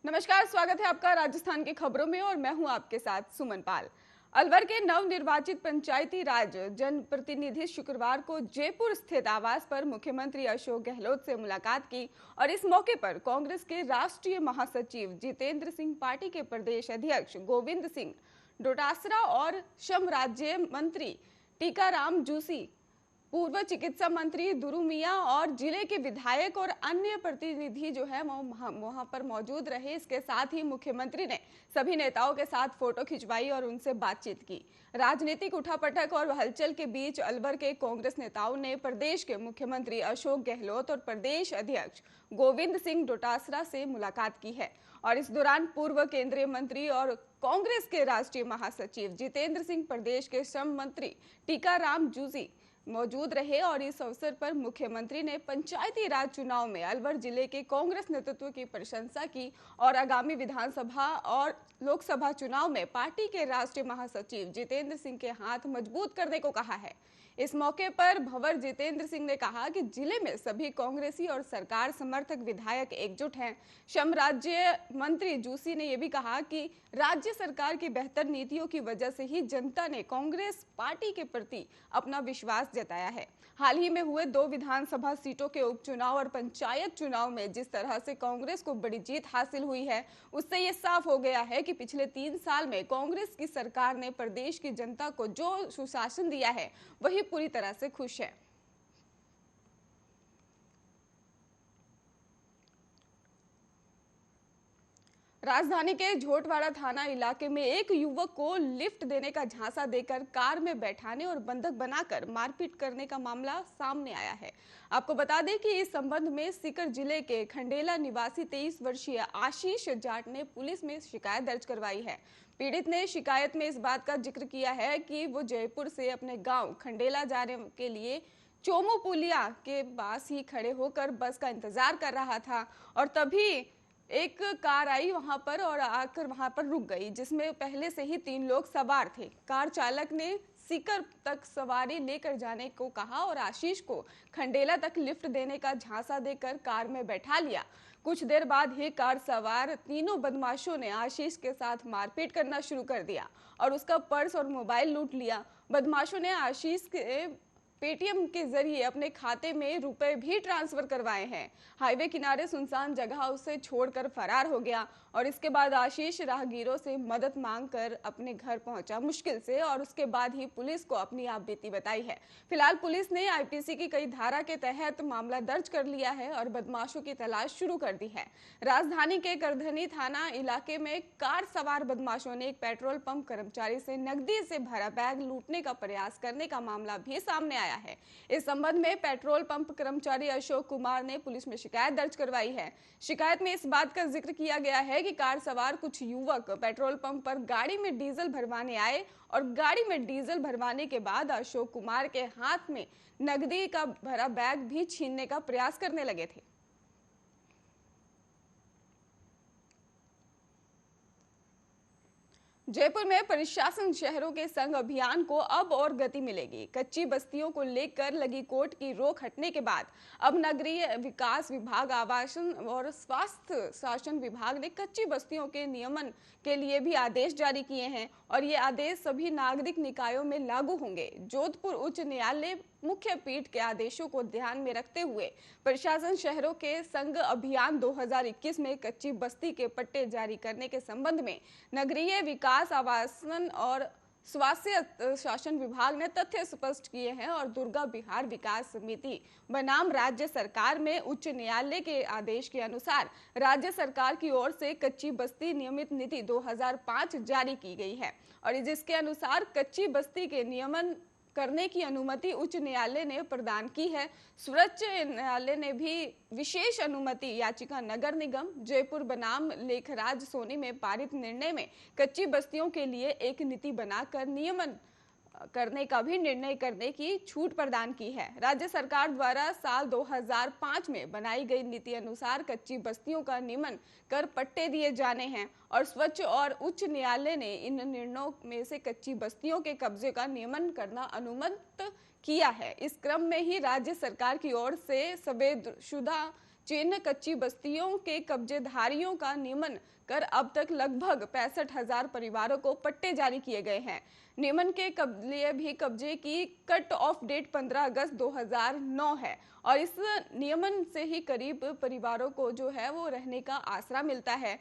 नमस्कार, स्वागत है आपका राजस्थान की खबरों में और मैं हूं आपके साथ सुमन पाल। अलवर के नवनिर्वाचित पंचायती राज जनप्रतिनिधि शुक्रवार को जयपुर स्थित आवास पर मुख्यमंत्री अशोक गहलोत से मुलाकात की और इस मौके पर कांग्रेस के राष्ट्रीय महासचिव जितेंद्र सिंह, पार्टी के प्रदेश अध्यक्ष गोविंद सिंह डोटासरा और श्रम राज्य मंत्री टीकाराम जूसी, पूर्व चिकित्सा मंत्री दुरू मियां और जिले के विधायक और अन्य प्रतिनिधि जो है वो वहां पर मौजूद रहे। इसके साथ ही मुख्यमंत्री ने सभी नेताओं के साथ फोटो खिंचवाई और उनसे बातचीत की। राजनीतिक उठापटक और हलचल के बीच अलवर के कांग्रेस नेताओं ने प्रदेश के मुख्यमंत्री अशोक गहलोत और प्रदेश अध्यक्ष गोविंद सिंह डोटासरा से मुलाकात की है और इस दौरान पूर्व केंद्रीय मंत्री और कांग्रेस के राष्ट्रीय महासचिव जितेंद्र सिंह, प्रदेश के श्रम मंत्री टीकाराम जूसी मौजूद रहे और इस अवसर पर मुख्यमंत्री ने पंचायती राज चुनाव में अलवर जिले के कांग्रेस नेतृत्व की प्रशंसा की और आगामी विधानसभा और लोकसभा चुनाव में पार्टी के राष्ट्रीय महासचिव जितेंद्र सिंह के हाथ मजबूत करने को कहा है। इस मौके पर भंवर जितेंद्र सिंह ने कहा कि जिले में सभी कांग्रेसी और सरकार समर्थक विधायक एकजुट हैं। श्रम राज्य मंत्री जूसी ने यह भी कहा कि राज्य सरकार की बेहतर नीतियों की वजह से ही जनता ने कांग्रेस पार्टी के प्रति अपना विश्वास जताया है। हाल ही में हुए 2 विधानसभा सीटों के उपचुनाव और पंचायत चुनाव में जिस तरह से कांग्रेस को बड़ी जीत हासिल हुई है, उससे ये साफ हो गया है कि पिछले 3 साल में कांग्रेस की सरकार ने प्रदेश की जनता को जो सुशासन दिया है वही पूरी तरह से खुश है। राजधानी के झोटवाड़ा थाना इलाके में एक युवक को लिफ्ट देने का झांसा देकर कार में बैठाने और बंधक बनाकर मारपीट करने का मामला सामने आया है। आपको बता दें कि इस संबंध में सीकर जिले के खंडेला निवासी 23 वर्षीय आशीष जाट ने पुलिस में शिकायत दर्ज करवाई है। पीड़ित ने शिकायत में इस बात का जिक्र किया है कि वो जयपुर से अपने गाँव खंडेला जाने के लिए चोमू पुलिया के पास ही खड़े होकर बस का इंतजार कर रहा था और तभी एक कार आई वहां पर और आकर वहां पर रुक गई, जिसमें पहले से ही 3 लोग सवार थे। कार चालक ने सीकर तक सवारी लेकर जाने को कहा और आशीष को खंडेला तक लिफ्ट देने का झांसा देकर कार में बैठा लिया। कुछ देर बाद ही कार सवार तीनों बदमाशों ने आशीष के साथ मारपीट करना शुरू कर दिया और उसका पर्स और मोबाइल लूट लिया। बदमाशों ने आशीष के पेटीएम के जरिए अपने खाते में रुपए भी ट्रांसफर करवाए हैं। हाईवे किनारे सुनसान जगह उसे छोड़कर फरार हो गया और इसके बाद आशीष राहगीरों से मदद मांगकर अपने घर पहुंचा मुश्किल से और उसके बाद ही पुलिस को अपनी आपबीती बताई है। फिलहाल पुलिस ने आईपीसी की कई धारा के तहत मामला दर्ज कर लिया है और बदमाशों की तलाश शुरू कर दी है। राजधानी के करधनी थाना इलाके में कार सवार बदमाशों ने एक पेट्रोल पंप कर्मचारी से नकदी से भरा बैग लूटने का प्रयास करने का मामला भी सामने आया है। इस संबंध में पेट्रोल पंप कर्मचारी अशोक कुमार ने पुलिस में शिकायत दर्ज करवाई है। शिकायत में इस बात का जिक्र किया गया है कि कार सवार कुछ युवक पेट्रोल पंप पर गाड़ी में डीजल भरवाने आए और गाड़ी में डीजल भरवाने के बाद अशोक कुमार के हाथ में नकदी का भरा बैग भी छीनने का प्रयास करने लगे थे। जयपुर में प्रशासन शहरों के संग अभियान को अब और गति मिलेगी। कच्ची बस्तियों को लेकर लगी कोर्ट की रोक हटने के बाद अब नगरीय विकास विभाग, आवासन और स्वास्थ्य शासन विभाग ने कच्ची बस्तियों के नियमन के लिए भी आदेश जारी किए हैं और ये आदेश सभी नागरिक निकायों में लागू होंगे। जोधपुर उच्च न्यायालय मुख्य पीठ के आदेशों को ध्यान में रखते हुए प्रशासन शहरों के संग अभियान 2021 में कच्ची बस्ती के पट्टे जारी करने के संबंध में नगरीय विकास, आवासन और स्वास्थ्य शासन विभाग ने तथ्य स्पष्ट किए हैं और दुर्गा बिहार विकास समिति बनाम राज्य सरकार में उच्च न्यायालय के आदेश के अनुसार राज्य सरकार की ओर से कच्ची बस्ती नियमित नीति 2005 जारी की गई है और जिसके अनुसार कच्ची बस्ती के नियमन करने की अनुमति उच्च न्यायालय ने प्रदान की है। सर्वोच्च न्यायालय ने भी विशेष अनुमति याचिका नगर निगम जयपुर बनाम लेखराज सोनी में पारित निर्णय में कच्ची बस्तियों के लिए एक नीति बनाकर नियमन करने का भी निर्णय करने की छूट प्रदान की है। राज्य सरकार द्वारा साल 2005 में बनाई गई नीति अनुसार कच्ची बस्तियों का नियमन कर पट्टे दिए जाने हैं और सर्वोच्च और उच्च न्यायालय ने इन निर्णयों में से कच्ची बस्तियों के कब्जे का नियमन करना अनुमत किया है। इस क्रम में ही राज्य सरकार की ओर से संवेदनशीलता चीन कच्ची बस्तियों के कब्जेधारियों का नियमन कर अब तक लगभग 65,000 परिवारों को पट्टे जारी किए गए हैं। नियमन के लिए भी कब्जे की कट ऑफ डेट 15 अगस्त 2009 है और इस नियमन से ही करीब परिवारों को जो है वो रहने का आसरा मिलता है।